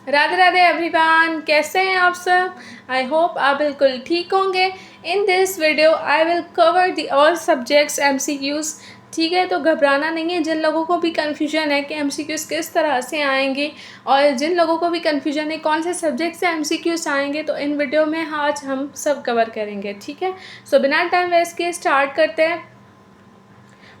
Radhe Radhe everyone, कैसे हैं आप सब। आई होप आप बिल्कुल ठीक होंगे। In this video I will cover the all subjects MCQs। ठीक है, तो घबराना नहीं है। जिन लोगों को भी कन्फ्यूजन है कि MCQs किस तरह से आएंगे और जिन लोगों को भी कन्फ्यूजन है कौन से सब्जेक्ट से MCQs आएंगे, तो इन वीडियो में आज हम सब कवर करेंगे। ठीक है, सो बिना टाइम वेस्ट के स्टार्ट करते हैं।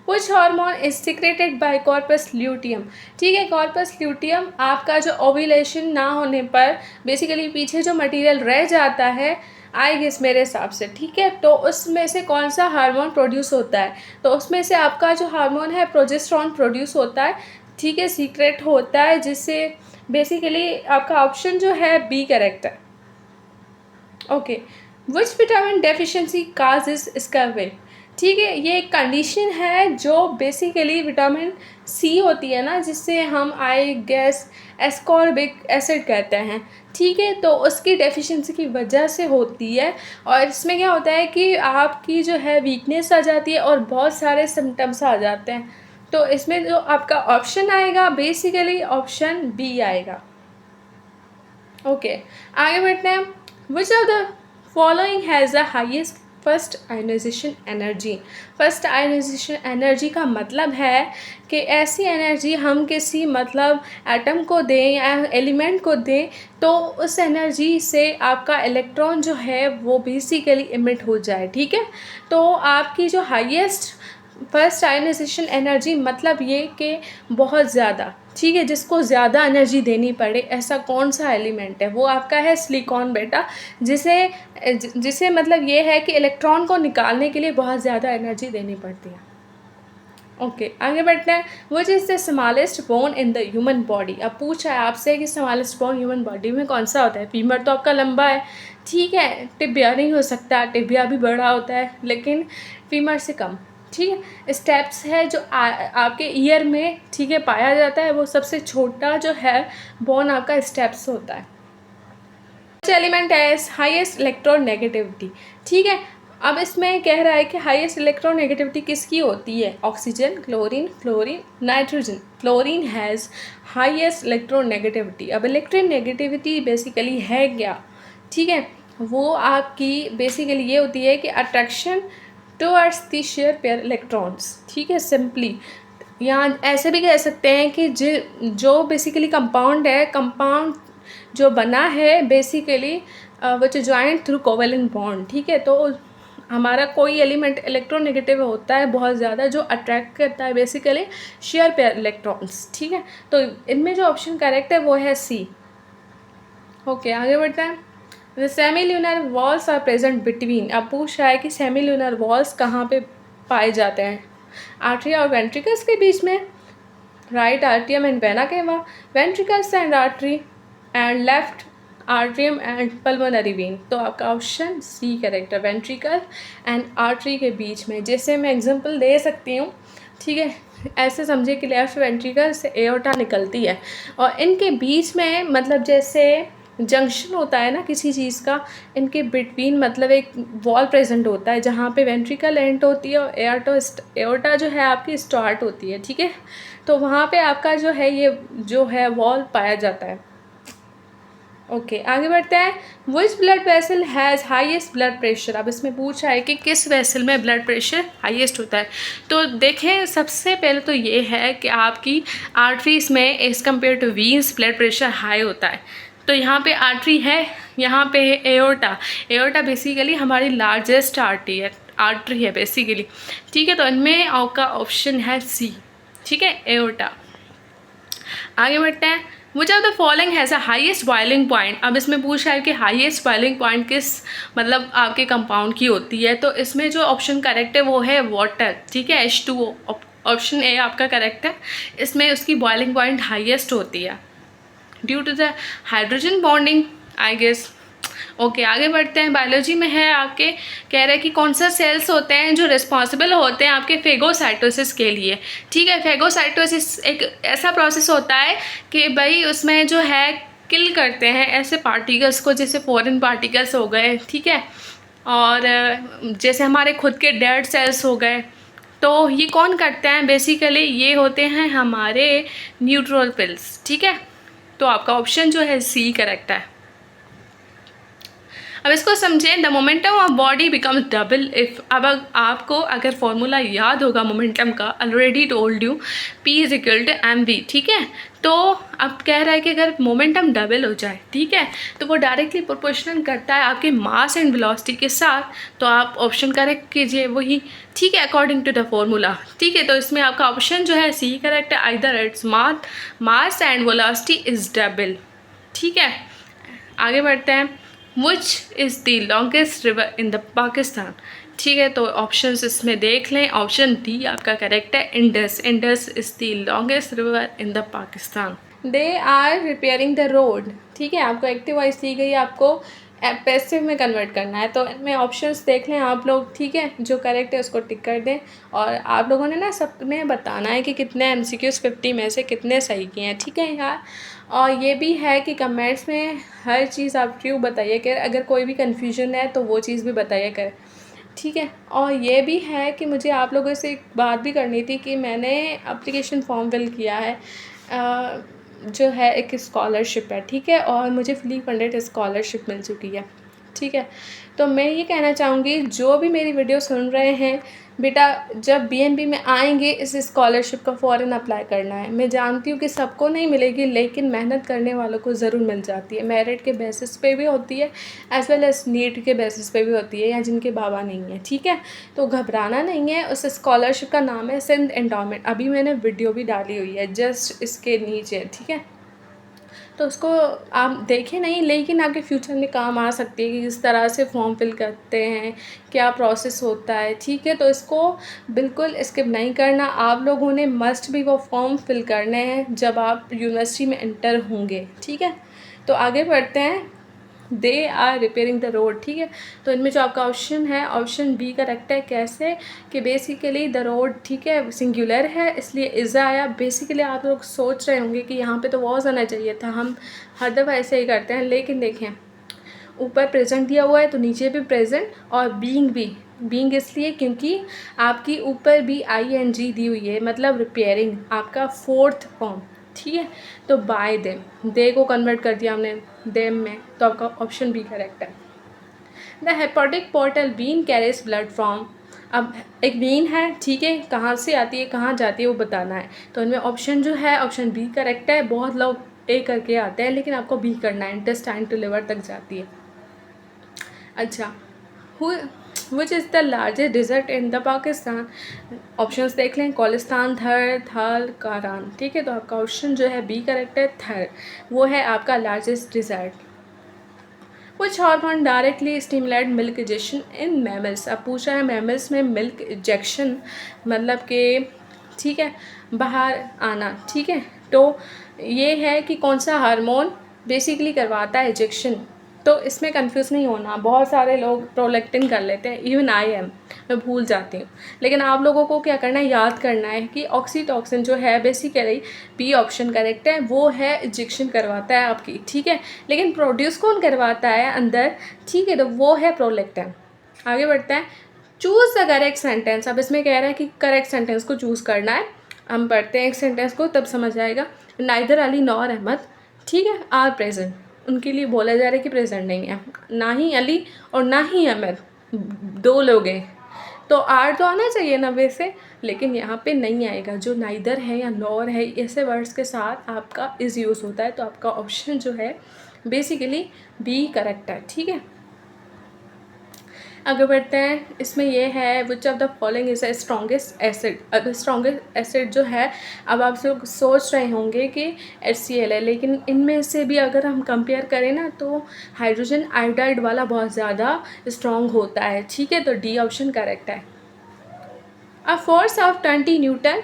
Which hormone is secreted by corpus luteum? ठीक है, कॉर्पस ल्यूटियम आपका जो ओव्यूलेशन ना होने पर बेसिकली पीछे जो मटेरियल रह जाता है, आई गेस मेरे हिसाब से, ठीक है, तो उसमें से कौन सा हार्मोन प्रोड्यूस होता है, तो उसमें से आपका जो हार्मोन है प्रोजेस्टेरॉन प्रोड्यूस होता है। ठीक है, सीक्रेट होता है, जिससे बेसिकली आपका ऑप्शन जो है बी करेक्ट है। Okay, which vitamin deficiency causes scurvy? ठीक है, ये एक कंडीशन है जो बेसिकली विटामिन सी होती है ना, जिससे हम आई गेस एस्कॉर्बिक एसिड कहते हैं। ठीक है, तो उसकी डेफिशिएंसी की वजह से होती है। और इसमें क्या होता है कि आपकी जो है वीकनेस आ जाती है और बहुत सारे सिम्टम्स आ जाते हैं। तो इसमें जो आपका ऑप्शन आएगा बेसिकली ऑप्शन बी आएगा। ओके, आगे बढ़ते हैं। Which of the following has the highest first ionization energy? First ionization energy का मतलब है कि ऐसी एनर्जी हम किसी मतलब एटम को दें या एलिमेंट को दें, तो उस एनर्जी से आपका इलेक्ट्रॉन जो है वो बेसिकली इमिट हो जाए। ठीक है, तो आपकी जो हाईएस्ट फर्स्ट आयोनाइजेशन एनर्जी मतलब ये कि बहुत ज़्यादा, ठीक है, जिसको ज़्यादा एनर्जी देनी पड़े, ऐसा कौन सा एलिमेंट है? वो आपका है सिलिकॉन बेटा, जिसे जिसे मतलब ये है कि इलेक्ट्रॉन को निकालने के लिए बहुत ज़्यादा एनर्जी देनी पड़ती है। ओके, आगे बढ़ते हैं। Which is the smallest bone in the human body? अब पूछा है आपसे कि स्मॉलेस्ट बोन ह्यूमन बॉडी में कौन सा होता है। फीमर तो आपका लंबा है, ठीक है, टिबिया नहीं हो सकता, टिबिया भी बड़ा होता है लेकिन फीमर से कम। ठीक है, स्टेप्स है जो आपके ईयर में, ठीक है, पाया जाता है, वो सबसे छोटा जो है बोन आपका स्टेप्स होता है। एलिमेंट है हाईएस्ट इलेक्ट्रोनेगेटिविटी? ठीक है, अब इसमें कह रहा है कि हाईएस्ट इलेक्ट्रोनेगेटिविटी किसकी होती है? Oxygen, chlorine, fluorine, nitrogen. Chlorine has highest electronegativity. अब इलेक्ट्रोनेगेटिविटी बेसिकली है क्या? ठीक है, वो आपकी बेसिकली ये होती है कि attraction towards the share pair electrons. ठीक है, सिंपली यहाँ ऐसे भी कह सकते हैं कि जो बेसिकली कंपाउंड है, कंपाउंड जो बना है basically which joint through covalent bond. ठीक है, तो हमारा कोई एलिमेंट इलेक्ट्रोनेगेटिव होता है बहुत ज़्यादा, जो अट्रैक्ट करता है बेसिकली शेयर पेयर इलेक्ट्रॉन्स। ठीक है, तो इनमें जो ऑप्शन करेक्ट है वो है सी। ओके, आगे बढ़ते हैं। The semi lunar valves are present between? अब पूछ रहा है कि सेमी ल्यूनर वॉल्स कहाँ पे पाए जाते हैं? आर्टरी और वेंट्रिकल्स के बीच में, राइट आर्टियम and vena cava, ventricles and artery, and left atrium and pulmonary vein. तो आपका ऑप्शन सी करेक्ट है, वेंट्रिकल एंड आर्टरी के बीच में। जैसे मैं एग्जांपल दे सकती हूँ, ठीक है, ऐसे समझिए कि लेफ्ट वेंट्रिकल से एओर्टा निकलती है और इनके बीच में मतलब जैसे जंक्शन होता है ना किसी चीज़ का, इनके बिटवीन मतलब एक वॉल प्रेजेंट होता है जहाँ पे वेंट्रिकल एंड होती है और एओर्टा जो है आपकी स्टार्ट होती है। ठीक है, तो वहाँ पे आपका जो है ये जो है वॉल पाया जाता है। ओके, आगे बढ़ते हैं। Which blood vessel has highest blood pressure? अब इसमें पूछा है कि किस वेसल में ब्लड प्रेशर हाईएस्ट होता है। तो देखें, सबसे पहले तो ये है कि आपकी आर्टरीज में as compared to veins blood pressure high होता है। तो यहाँ पे आर्टरी है, यहाँ पे है एओर्टा। एओर्टा बेसिकली हमारी लार्जेस्ट आर्टरी है बेसिकली। ठीक है, तो इनमें आपका ऑप्शन है सी। ठीक है, एओर्टा। आगे बढ़ते हैं। Which of the following has a highest boiling point? अब इसमें पूछा है कि हाईएस्ट बॉइलिंग पॉइंट किस मतलब आपके कंपाउंड की होती है। तो इसमें जो ऑप्शन करेक्ट है वो है वाटर। ठीक है, H2O। ऑप्शन ए आपका करेक्ट है, इसमें उसकी बॉइलिंग पॉइंट हाईएस्ट होती है due to the hydrogen bonding, I guess. Okay, आगे बढ़ते हैं। बायोलॉजी में है आपके, कह रहे हैं कि कौन सा सेल्स होते हैं जो रिस्पॉन्सिबल होते हैं आपके फेगोसाइटोसिस के लिए। ठीक है, फेगोसाइटोसिस एक ऐसा प्रोसेस होता है कि भाई उसमें जो है किल करते हैं ऐसे पार्टिकल्स को, जैसे फॉरेन पार्टिकल्स हो गए, ठीक है, और जैसे हमारे खुद के डेड सेल्स हो गए। तो ये कौन करते हैं? बेसिकली ये होते हैं हमारे न्यूट्रोफिल्स। ठीक है, तो आपका ऑप्शन जो है सी करेक्ट है। अब इसको समझें, the momentum of body becomes double if. अब आपको अगर फॉर्मूला याद होगा मोमेंटम का, already told you P is equal to mv, ठीक है। तो अब कह रहा है कि अगर मोमेंटम डबल हो जाए, ठीक है, तो वो डायरेक्टली प्रोपोर्शनल करता है आपके मास एंड वेलोसिटी के साथ। तो आप ऑप्शन करेक्ट कीजिए वही, ठीक है, अकॉर्डिंग टू द फॉर्मूला, ठीक है। तो इसमें आपका ऑप्शन जो है सी करेक्ट है, either it's mass and velocity is double, ठीक है। आगे बढ़ते हैं, which is the longest river in the Pakistan, ठीक है। तो ऑप्शंस इसमें देख लें, ऑप्शन डी आपका करेक्ट है, Indus. Indus is the longest river in the Pakistan. They are repairing the road, ठीक है। आपको एक्टिव वॉइस दी गई, आपको पैसिव में कन्वर्ट करना है। तो इनमें ऑप्शंस देख लें आप लोग, ठीक है। जो करेक्ट है उसको टिक कर दें। और आप लोगों ने ना सब में बताना है कि कितने MCQs 50 में से कितने सही किए हैं, ठीक है यार। और ये भी है कि कमेंट्स में हर चीज़ आप ट्रू बताइए कर, अगर कोई भी कन्फ्यूजन है तो वो चीज़ भी बताइए कर, ठीक है। और ये भी है कि मुझे आप लोगों से एक बात भी करनी थी कि मैंने एप्लीकेशन फॉर्म फिल किया है, जो है एक स्कॉलरशिप है, ठीक है। और मुझे फुली फंडेड स्कॉलरशिप मिल चुकी है, ठीक है। तो मैं ये कहना चाहूँगी जो भी मेरी वीडियो सुन रहे हैं बेटा, जब BNB में आएंगे इस स्कॉलरशिप का फ़ौरन अप्लाई करना है। मैं जानती हूँ कि सबको नहीं मिलेगी, लेकिन मेहनत करने वालों को ज़रूर मिल जाती है। मेरिट के बेसिस पे भी होती है, एज़ वेल एज़ नीट के बेसिस पे भी होती है, या जिनके बाबा नहीं है, ठीक है। तो घबराना नहीं है। उस स्कॉलरशिप का नाम है सिंध एंडोमेंट। अभी मैंने वीडियो भी डाली हुई है जस्ट इसके नीचे, ठीक है। तो उसको आप देखें नहीं, लेकिन आपके फ्यूचर में काम आ सकती है कि किस तरह से फॉर्म फिल करते हैं, क्या प्रोसेस होता है, ठीक है। तो इसको बिल्कुल स्किप नहीं करना। आप लोगों ने मस्ट भी वो फॉर्म फिल करने हैं जब आप यूनिवर्सिटी में एंटर होंगे, ठीक है। तो आगे बढ़ते हैं, they are repairing the road, ठीक है। तो इनमें जो आपका ऑप्शन है, ऑप्शन बी करेक्ट है। कैसे कि बेसिकली द रोड, ठीक है, सिंगुलर है इसलिए इज़ आया। बेसिकली आप लोग सोच रहे होंगे कि यहाँ पे तो वॉज आना चाहिए था, हम हर दफ़ा ऐसे ही करते हैं, लेकिन देखें ऊपर प्रेजेंट दिया हुआ है तो नीचे भी प्रेजेंट, और बीइंग भी। बीइंग इसलिए क्योंकि आपकी ऊपर भी ING दी हुई है, मतलब रिपेयरिंग आपका फोर्थ फॉर्म, ठीक है। तो बाय देम, दे को कन्वर्ट कर दिया हमने देम में, तो आपका ऑप्शन बी करेक्ट है। The hepatic portal vein carries blood from. अब एक वीन है, ठीक है, कहाँ से आती है कहाँ जाती है वो बताना है। तो इनमें ऑप्शन जो है ऑप्शन बी करेक्ट है। बहुत लोग ए करके आते हैं, लेकिन आपको बी करना है, इंटेस्टाइन टू लिवर तक जाती है। अच्छा, विच is the largest dessert in the Pakistan. Options देख लें, कोलिस्तान, थर, थाल, कारान, ठीक है। तो आपका ऑप्शन जो है बी करेक्ट है, थर, वो है आपका largest dessert. Which hormone directly stimulate milk ejection in mammals. अब पूछा है मैमल्स में मिल्क इजेक्शन मतलब कि, ठीक है, बाहर आना, ठीक है। तो ये है कि कौन सा हार्मोन बेसिकली करवाता है इजेक्शन। तो इसमें कंफ्यूज नहीं होना, बहुत सारे लोग प्रोलैक्टिन कर लेते हैं, इवन आई एम, मैं भूल जाती हूँ। लेकिन आप लोगों को क्या करना है, याद करना है कि ऑक्सीटोसिन जो है बेसिकली बी ऑप्शन करेक्ट है, वो है इजेक्शन करवाता है आपकी, ठीक है। लेकिन प्रोड्यूस कौन करवाता है अंदर, ठीक है, तो वो है प्रोलैक्टिन। आगे बढ़ते हैं, चूज़ द करेक्ट सेंटेंस। अब इसमें कह रहा है कि करेक्ट सेंटेंस को चूज़ करना है। हम पढ़ते हैं एक सेंटेंस को, तब समझ आएगा। नाइदर अली नॉर अहमद, ठीक है, आर प्रेजेंट। उनके लिए बोला जा रहा है कि प्रेजेंट नहीं है, ना ही अली और ना ही अहमद, दो लोग हैं। तो आर तो आना चाहिए ना वैसे, लेकिन यहाँ पे नहीं आएगा। जो नाइदर है या नॉर है, ऐसे वर्ड्स के साथ आपका इज़ यूज़ होता है। तो आपका ऑप्शन जो है बेसिकली बी करेक्ट है, ठीक है। आगे बढ़ते हैं, इसमें यह है विच of the following is a strongest acid. अब स्ट्रॉन्गेस्ट एसिड जो है, अब आप लोग सोच रहे होंगे कि HCl है, लेकिन इनमें से भी अगर हम कंपेयर करें ना तो हाइड्रोजन आयोडाइड वाला बहुत ज़्यादा स्ट्रॉन्ग होता है, ठीक है। तो डी ऑप्शन करेक्ट है। A force of 20 Newton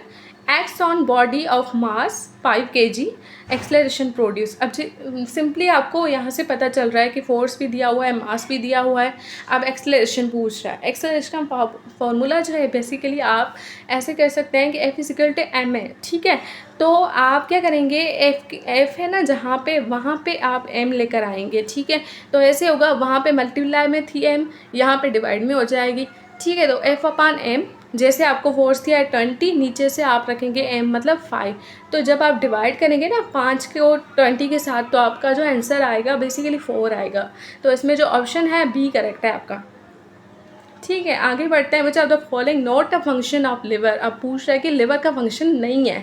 acts on body of mass 5 kg acceleration produce. अब सिंपली आपको यहाँ से पता चल रहा है कि फोर्स भी दिया हुआ है, मास भी दिया हुआ है, अब एक्सेलरेशन पूछ रहा है। एक्सेलरेशन का फॉर्मूला जो है बेसिकली आप ऐसे कह सकते हैं कि F इक्वल टू m है, ठीक है। तो आप क्या करेंगे, F है ना जहाँ पे, वहाँ पे आप m लेकर आएंगे, ठीक है। तो ऐसे होगा, वहाँ पे मल्टीप्लाई में थी m, यहाँ पे डिवाइड में हो जाएगी, ठीक है। तो F/m जैसे आपको फोर्स दिया है 20, नीचे से आप रखेंगे m मतलब 5। तो जब आप डिवाइड करेंगे ना 5 को 20 के साथ, तो आपका जो आंसर आएगा बेसिकली 4 आएगा। तो इसमें जो ऑप्शन है बी करेक्ट है आपका। ठीक है, आगे बढ़ते हैं। बच्चा, the following not a function of liver. अब पूछ रहा है कि लिवर का फंक्शन नहीं है।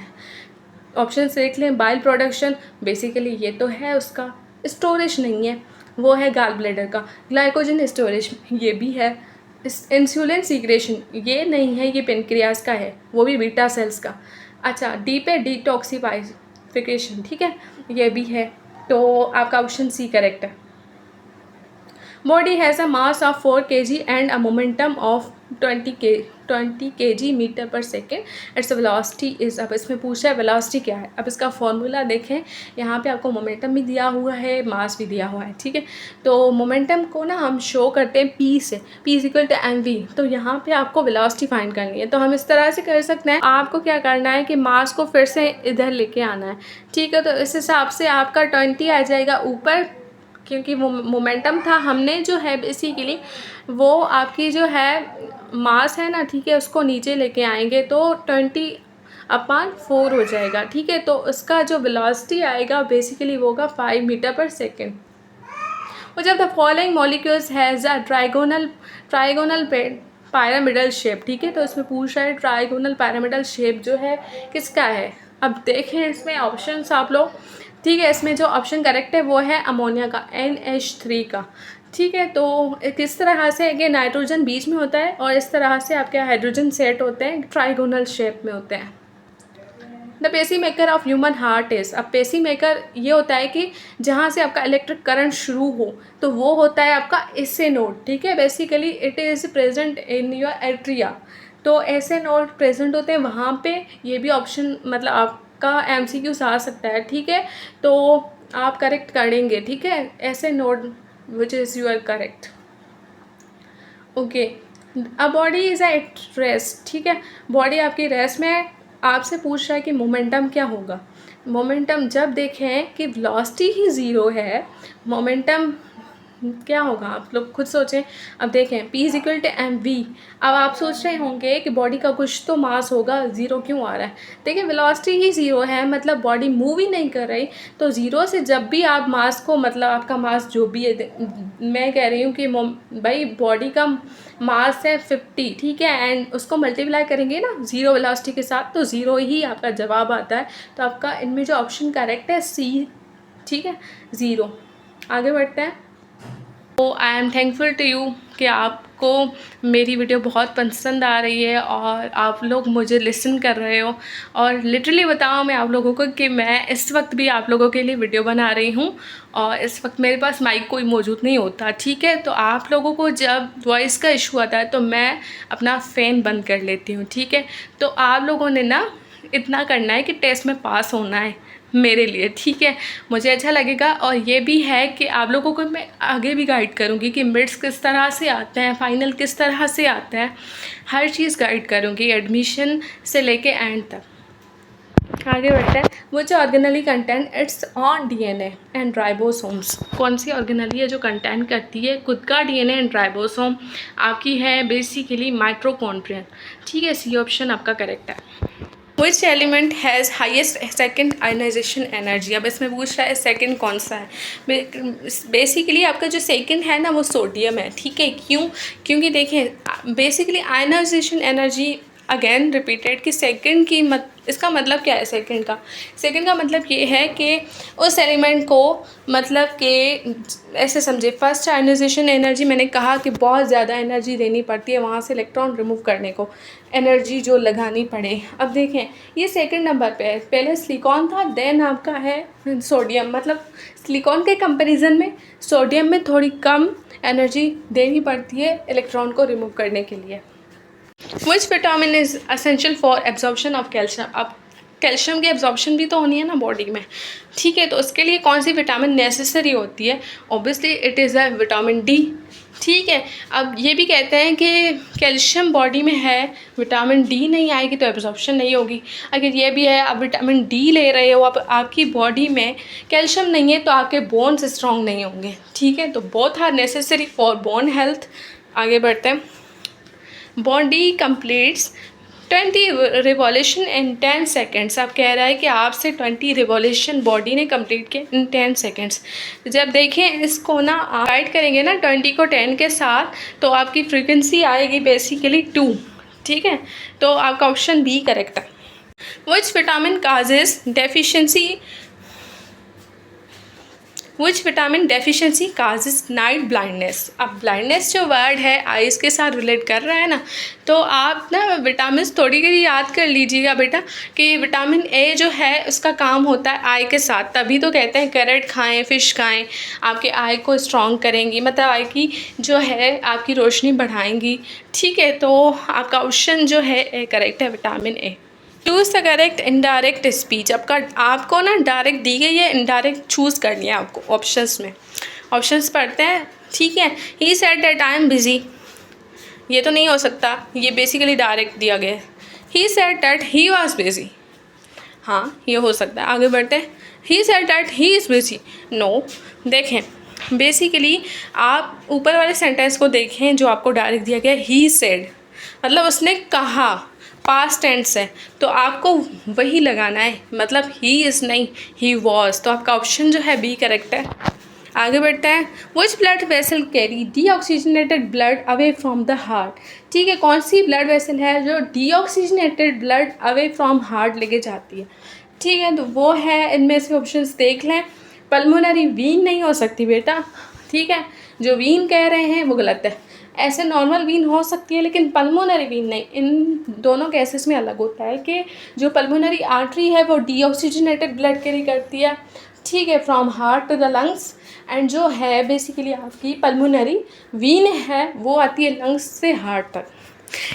ऑप्शन से देख लें, बाइल प्रोडक्शन, बेसिकली ये तो है उसका। स्टोरेज नहीं है, वो है गाल ब्लैडर का। ग्लाइकोजन स्टोरेज, ये भी है। इंसुलिन सीक्रेशन, ये नहीं है, ये पेनक्रियास का है, वो भी बीटा सेल्स का। अच्छा, डी पे डिटॉक्सिफिकेशन, ठीक है, ये भी है। तो आपका ऑप्शन सी करेक्ट है। Body has a mass of 4 kg and a momentum of 20 kg metre पर सेकेंड। इट्स वेलोसिटी इज़, अब इसमें पूछा है वेलोसिटी क्या है। अब इसका फॉर्मूला देखें, यहाँ पे आपको मोमेंटम भी दिया हुआ है, मास भी दिया हुआ है, ठीक है। तो मोमेंटम को ना हम शो करते हैं पी से, P is equal to m v. तो यहाँ पे आपको वेलोसिटी फाइंड करनी है, तो हम इस तरह से कर सकते हैं। आपको क्या करना है कि मास को फिर से इधर लेके आना है, ठीक है। तो इस हिसाब से आपका 20 आ जाएगा ऊपर, क्योंकि वो मोमेंटम था। हमने जो है बेसिकली वो आपकी जो है मास है ना, ठीक है, उसको नीचे लेके आएंगे तो 20/4 हो जाएगा, ठीक है। तो उसका जो वेलोसिटी आएगा बेसिकली वो होगा 5 मीटर पर सेकेंड। और जब the following molecules has a trigonal pyramidal shape, ठीक है। तो इसमें पूछ रहा है ट्राइगोनल पैरामिडल शेप जो है किसका है। अब देखें इसमें ऑप्शंस आप लोग, ठीक है। इसमें जो ऑप्शन करेक्ट है वो है अमोनिया का, NH3 का, ठीक है। तो किस तरह से कि नाइट्रोजन बीच में होता है और इस तरह से आपके हाइड्रोजन सेट होते हैं, ट्राइगोनल शेप में होते हैं। The pacemaker of human heart is, अब पेसी मेकर ये होता है कि जहाँ से आपका इलेक्ट्रिक करंट शुरू हो, तो वो होता है आपका एसे नोड, ठीक है। Basically it is present in your atria. तो ऐसे नोड प्रेजेंट होते हैं वहाँ पे। ये भी ऑप्शन मतलब आपका MCQ आ सकता है, ठीक है। तो आप करेक्ट करेंगे, ठीक है, ऐसे node which is your correct. Okay, अब बॉडी इज़ एट रेस्ट, ठीक है। बॉडी आपकी रेस्ट में है। आपसे पूछ रहा है कि मोमेंटम क्या होगा। मोमेंटम जब देखें कि वेलोसिटी ही ज़ीरो है, मोमेंटम क्या होगा आप लोग खुद सोचें। अब देखें P is equal to m v. अब आप सोच रहे होंगे कि बॉडी का कुछ तो मास होगा, ज़ीरो क्यों आ रहा है। देखिए वेलोसिटी ही ज़ीरो है, मतलब बॉडी मूव ही नहीं कर रही। तो ज़ीरो से जब भी आप मास को, मतलब आपका मास जो भी है, मैं कह रही हूँ कि भाई बॉडी का मास है 50, ठीक है, एंड उसको मल्टीप्लाई करेंगे ना ज़ीरो वेलोसिटी के साथ, तो ज़ीरो ही आपका जवाब आता है। तो आपका इनमें जो ऑप्शन करेक्ट है सी, ठीक है, ज़ीरो। आगे बढ़ते हैं। तो I am thankful to you कि आपको मेरी वीडियो बहुत पसंद आ रही है और आप लोग मुझे लिसन कर रहे हो। और लिटरली बताऊँ मैं आप लोगों को कि मैं इस वक्त भी आप लोगों के लिए वीडियो बना रही हूँ और इस वक्त मेरे पास माइक कोई मौजूद नहीं होता, ठीक है। तो आप लोगों को जब वॉइस का इशू आता है तो मैं अपना फ़ैन बंद कर लेती हूँ, ठीक है। तो आप लोगों ने ना इतना करना है कि टेस्ट में पास होना है मेरे लिए, ठीक है, मुझे अच्छा लगेगा। और ये भी है कि आप लोगों को मैं आगे भी गाइड करूँगी कि मिड्स किस तरह से आते हैं, फाइनल किस तरह से आता है, हर चीज़ गाइड करूँगी एडमिशन से लेके एंड तक। आगे बढ़ते हैं। Which organelle contains its own DNA and ribosomes. कौन सी ऑर्गेनली है जो कंटेंट करती है खुद का DNA एंड राइबोसोम? आपकी है बेसिकली माइटोकॉन्ड्रिया, ठीक है। सी ऑप्शन आपका करेक्ट है। Which element has highest second ionization energy. अब इसमें पूछ रहा है सेकेंड कौन सा है। बेसिकली आपका जो सेकेंड है ना वो सोडियम है, ठीक है। क्यों? क्योंकि देखें basically ionization energy again repeated कि सेकंड की इसका मतलब क्या है। सेकंड का मतलब ये है कि उस एलिमेंट को मतलब कि ऐसे समझे, फर्स्ट आयनाइजेशन एनर्जी मैंने कहा कि बहुत ज़्यादा एनर्जी देनी पड़ती है वहाँ से इलेक्ट्रॉन रिमूव करने को, एनर्जी जो लगानी पड़े। अब देखें ये सेकंड नंबर पे है, पहले सिलिकॉन था, देन आपका है सोडियम। मतलब सिलिकॉन के कंपैरिजन में सोडियम में थोड़ी कम एनर्जी देनी पड़ती है इलेक्ट्रॉन को रिमूव करने के लिए। Which vitamin is essential for absorption of calcium. अब कैल्शियम की एब्जॉर्प्शन भी तो होनी है ना बॉडी में, ठीक है। तो उसके लिए कौन सी विटामिन नेसेसरी होती है? Obviously it is a vitamin D, ठीक है। अब ये भी कहते हैं कि कैल्शियम बॉडी में है, विटामिन डी नहीं आएगी तो एब्जॉर्प्शन नहीं होगी। अगर ये भी है आप विटामिन डी ले रहे हो, आपकी बॉडी में कैल्शियम नहीं है तो आपके बोन्स स्ट्रॉन्ग नहीं होंगे, ठीक है। तो both are necessary for bone health. आगे बढ़ते हैं। Body completes 20 revolution in 10 seconds. अब कह रहा है कि आपसे 20 रिवॉल्यूशन बॉडी ने कंप्लीट किए इन 10 सेकेंड्स। जब देखें इसको ना आप ऐड करेंगे ना 20 को 10 के साथ, तो आपकी फ्रीक्वेंसी आएगी बेसिकली 2। ठीक है, तो आपका ऑप्शन बी करेक्ट है। Which vitamin causes deficiency, which vitamin deficiency causes night blindness. अब ब्लाइंडनेस जो वर्ड है आइज़ के साथ रिलेट कर रहा है ना, तो आप ना विटामिन थोड़ी देर याद कर लीजिएगा बेटा कि विटामिन ए जो है उसका काम होता है आई के साथ, तभी तो कहते हैं कैरेट खाएं, फ़िश खाएं, आपके आई को स्ट्रॉन्ग करेंगी, मतलब आई की जो है आपकी रोशनी बढ़ाएंगी। ठीक है, तो आपका ऑप्शन जो है ए करेक्ट है, vitamin A. Choose the correct indirect speech. आपको ना डायरेक्ट दी गई है, इनडायरेक्ट चूज़ करनी है आपको ऑप्शंस में। ऑप्शंस पढ़ते हैं। ठीक है, he said that I am busy, ये तो नहीं हो सकता, ये बेसिकली डायरेक्ट दिया गया है। He said that he was busy, हाँ ये हो सकता है। आगे बढ़ते हैं। He said that he is busy, no. देखें बेसिकली आप ऊपर वाले सेंटेंस को देखें जो आपको डायरेक्ट दिया गया, ही सेड मतलब उसने कहा, पास्ट टेंस है, तो आपको वही लगाना है, मतलब ही इज़ नहीं, ही वॉज। तो आपका ऑप्शन जो है बी करेक्ट है। आगे बढ़ते हैं। Which blood vessel carry deoxygenated blood away from the heart. ठीक है, कौन सी ब्लड वेसल है जो deoxygenated blood away from heart लेके जाती है। ठीक है, तो वो है, इनमें से ऑप्शंस देख लें। पल्मोनरी वीन नहीं हो सकती बेटा। ठीक है, जो वीन कह रहे हैं वो गलत है। ऐसे नॉर्मल वीन हो सकती है लेकिन पल्मोनरी वीन नहीं। इन दोनों केसेस में अलग होता है कि जो पल्मोनरी आर्टरी है वो डीऑक्सीजनेटेड ब्लड कैरी करती है, ठीक है, from heart to the lungs, and जो है बेसिकली आपकी पल्मोनरी वीन है वो आती है लंग्स से हार्ट तक।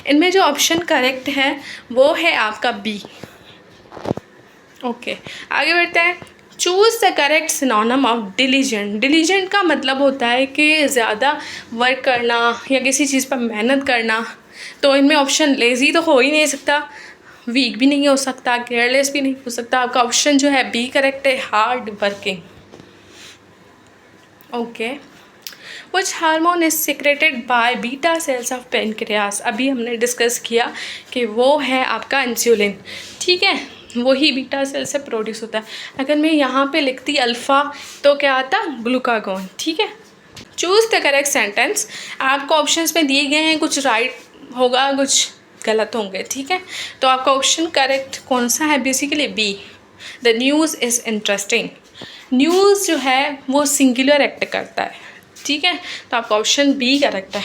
इनमें जो ऑप्शन करेक्ट है वो है आपका बी। ओके, आगे बढ़ते हैं। Choose the correct synonym of diligent. Diligent का मतलब होता है कि ज़्यादा वर्क करना या किसी चीज़ पर मेहनत करना। तो इनमें ऑप्शन लेज़ी तो हो ही नहीं सकता, वीक भी नहीं हो सकता, केयरलेस भी नहीं हो सकता। आपका ऑप्शन जो है बी करेक्ट है, hard working. Okay, which hormone is secreted by beta cells of pancreas. अभी हमने डिस्कस किया कि वो है आपका इंसुलिन। ठीक है, वही बीटा सेल से प्रोड्यूस होता है। अगर मैं यहाँ पे लिखती अल्फ़ा तो क्या आता, ग्लूकागोन। ठीक है, चूज़ द करेक्ट सेंटेंस। आपको ऑप्शंस में दिए गए हैं, कुछ राइट होगा कुछ गलत होंगे। ठीक है, तो आपका ऑप्शन करेक्ट कौन सा है, basically B, the news is interesting. News जो है वो सिंगुलर एक्ट करता है। ठीक है, तो आपका ऑप्शन बी करेक्ट है।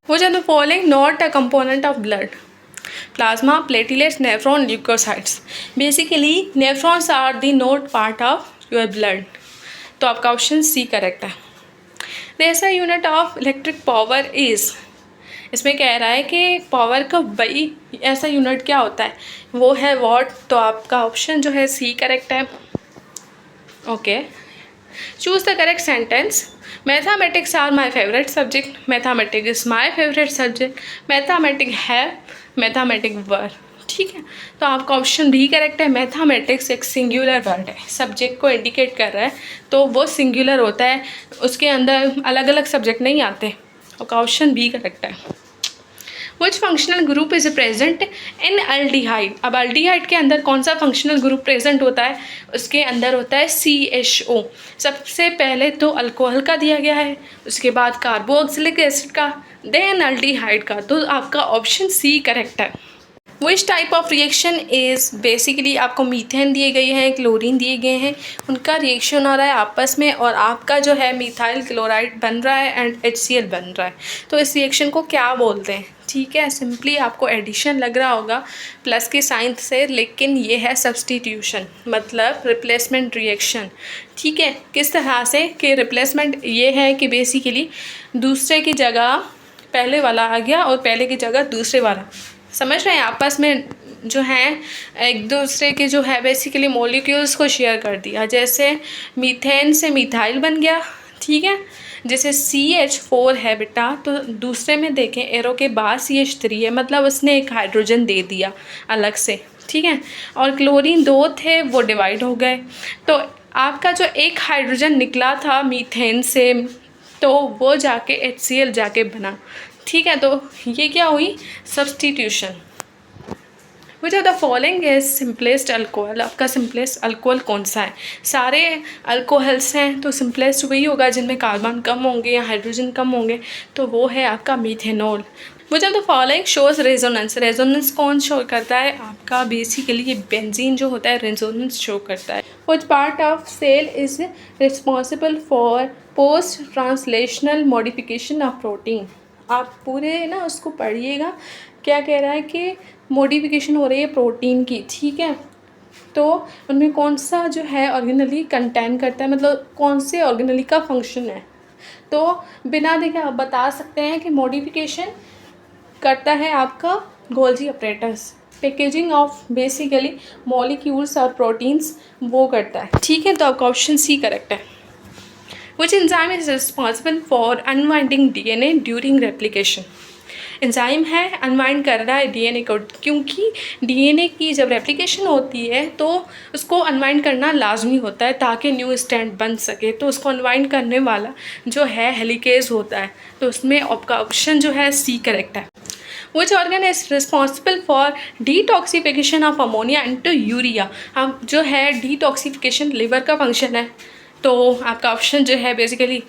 Which are the following not a component of blood. Plasma, platelets, nephron, leucocytes. Basically nephrons are the not part of your blood, तो आपका ऑप्शन सी करेक्ट है। The SI unit of electric power is, इसमें कह रहा है कि power का वही ऐसा यूनिट क्या होता है, वो है वॉट, तो आपका ऑप्शन जो है सी करेक्ट है। Okay, choose the correct sentence. Mathematics are my favourite subject. Mathematics is my favourite subject. Mathematic है, मैथमेटिक वर। ठीक है, तो आपका ऑप्शन भी करेक्ट है। मैथमेटिक्स एक सिंगुलर वर्ड है, सब्जेक्ट को इंडिकेट कर रहा है, तो वो सिंगुलर होता है, उसके अंदर अलग अलग सब्जेक्ट नहीं आते। आपका ऑप्शन भी करेक्ट है। विच functional group is present in aldehyde. अब अल्डिहाइड के अंदर कौन सा फंक्शनल ग्रुप प्रेजेंट होता है, उसके अंदर होता है CHO। सबसे पहले तो अल्कोहल का दिया गया है, उसके बाद कार्बोक्सिलिक एसिड का, देन अल्डिहाइड का, तो आपका ऑप्शन सी करेक्ट है। Which type of reaction is, basically आपको मीथेन दिए गए हैं, क्लोरीन दिए गए हैं, उनका रिएक्शन हो रहा है आपस में और आपका जो है मिथाइल क्लोराइड बन रहा है एंड HCl बन रहा है। तो इस रिएक्शन को क्या बोलते हैं। ठीक है, सिंपली आपको एडिशन लग रहा होगा प्लस की साइन से, लेकिन ये है सब्सटीट्यूशन, मतलब रिप्लेसमेंट रिएक्शन। ठीक है, किस तरह से कि रिप्लेसमेंट ये है कि बेसिकली दूसरे की जगह पहले वाला आ गया और पहले की जगह दूसरे वाला, समझ रहे हैं, आपस में जो हैं एक दूसरे के जो है बेसिकली मॉलिक्यूल्स को शेयर कर दिया। जैसे मीथेन से मिथाइल बन गया। ठीक है, जैसे CH4 है बेटा, तो दूसरे में देखें एरो के बाद CH3 है, मतलब उसने एक हाइड्रोजन दे दिया अलग से। ठीक है, और क्लोरीन 2 थे वो डिवाइड हो गए, तो आपका जो एक हाइड्रोजन निकला था मीथेन से, तो वो जाके HCl जाके बना। ठीक है, तो ये क्या हुई, substitution. Which of the following is simplest alcohol, आपका सिंपलेस्ट अल्कोहल कौन सा है? सारे अल्कोहल्स हैं तो सिंपलेस्ट वही होगा जिनमें कार्बन कम होंगे या हाइड्रोजन कम होंगे, तो वो है आपका methanol. Which of the following shows resonance, resonance कौन शो करता है? आपका बेसिकली ये बेंजीन जो होता है रेजोनेंस शो करता है। Which part of cell is responsible for post translational modification of protein, आप पूरे ना उसको पढ़िएगा, क्या कह रहा है कि मॉडिफिकेशन हो रही है प्रोटीन की, ठीक है, तो उनमें कौन सा जो है ऑर्गेनली कंटेन करता है, मतलब कौन से ऑर्गेनली का फंक्शन है। तो बिना देखे आप बता सकते हैं कि मॉडिफिकेशन करता है आपका Golgi apparatus, packaging of basically molecules और प्रोटीन्स वो करता है, ठीक है, तो आपका ऑप्शन सी करेक्ट है। Which enzyme is responsible for unwinding DNA during replication? Enzyme है अनवाइंड कर रहा है डीएनए को, क्योंकि डीएनए की जब रेप्लिकेशन होती है तो उसको अनवाइंड करना लाजमी होता है ताकि न्यू स्ट्रैंड बन सके, तो उसको अनवाइंड करने वाला जो है हेलिकेज होता है, तो उसमें आपका ऑप्शन जो है सी करेक्ट है। Which organ is responsible for detoxification of ammonia into urea? अब जो है डिटॉक्सिफिकेशन लिवर का फंक्शन है, तो आपका ऑप्शन जो है बेसिकली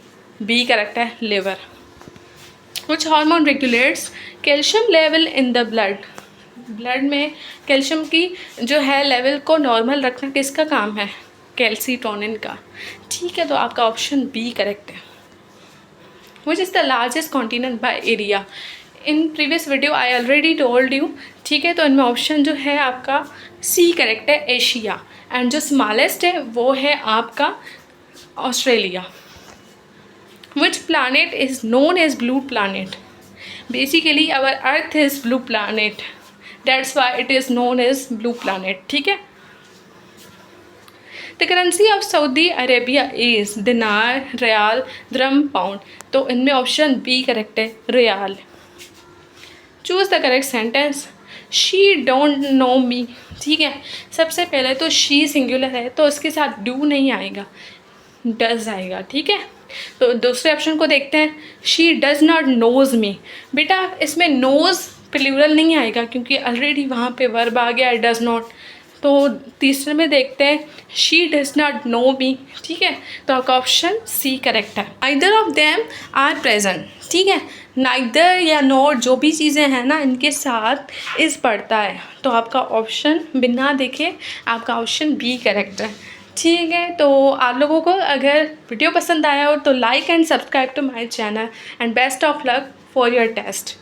बी करेक्ट है, liver. Which hormone regulates calcium level in the blood, blood में कैल्शियम की जो है लेवल को नॉर्मल रखना किसका काम है? कैल्सीटोनिन का, ठीक है, तो आपका ऑप्शन बी करेक्ट है। Which is the largest continent by area? In previous video I already told you, ठीक है, तो इनमें ऑप्शन जो है आपका सी करेक्ट है, एशिया, एंड जो स्मॉलेस्ट है वो है आपका Australia. Which planet is known as blue planet? Basically our earth is blue planet, that's why it is known as blue planet, ठीक है। The currency of Saudi Arabia is दिनार, riyal, द्रम, pound, तो इनमें ऑप्शन बी करेक्ट है, रियाल। Choose the correct sentence, she don't know me, ठीक है, सबसे पहले तो शी सिंगुलर है तो उसके साथ डू नहीं आएगा, डज आएगा, ठीक है, तो दूसरे ऑप्शन को देखते हैं, she does not knows me, बेटा इसमें नोज़ प्लूरल नहीं आएगा क्योंकि ऑलरेडी वहाँ पे वर्ब आ गया है डज नॉट, तो तीसरे में देखते हैं, she does not know me, ठीक है, तो आपका ऑप्शन सी करेक्ट है। Neither of them are present, ठीक है, नाइदर या नॉट जो भी चीज़ें हैं ना इनके साथ इस पड़ता है, तो आपका ऑप्शन बिना देखे आपका ऑप्शन बी करेक्ट है, ठीक है। तो आप लोगों को अगर वीडियो पसंद आया हो तो like and subscribe to my channel and best of luck for your test.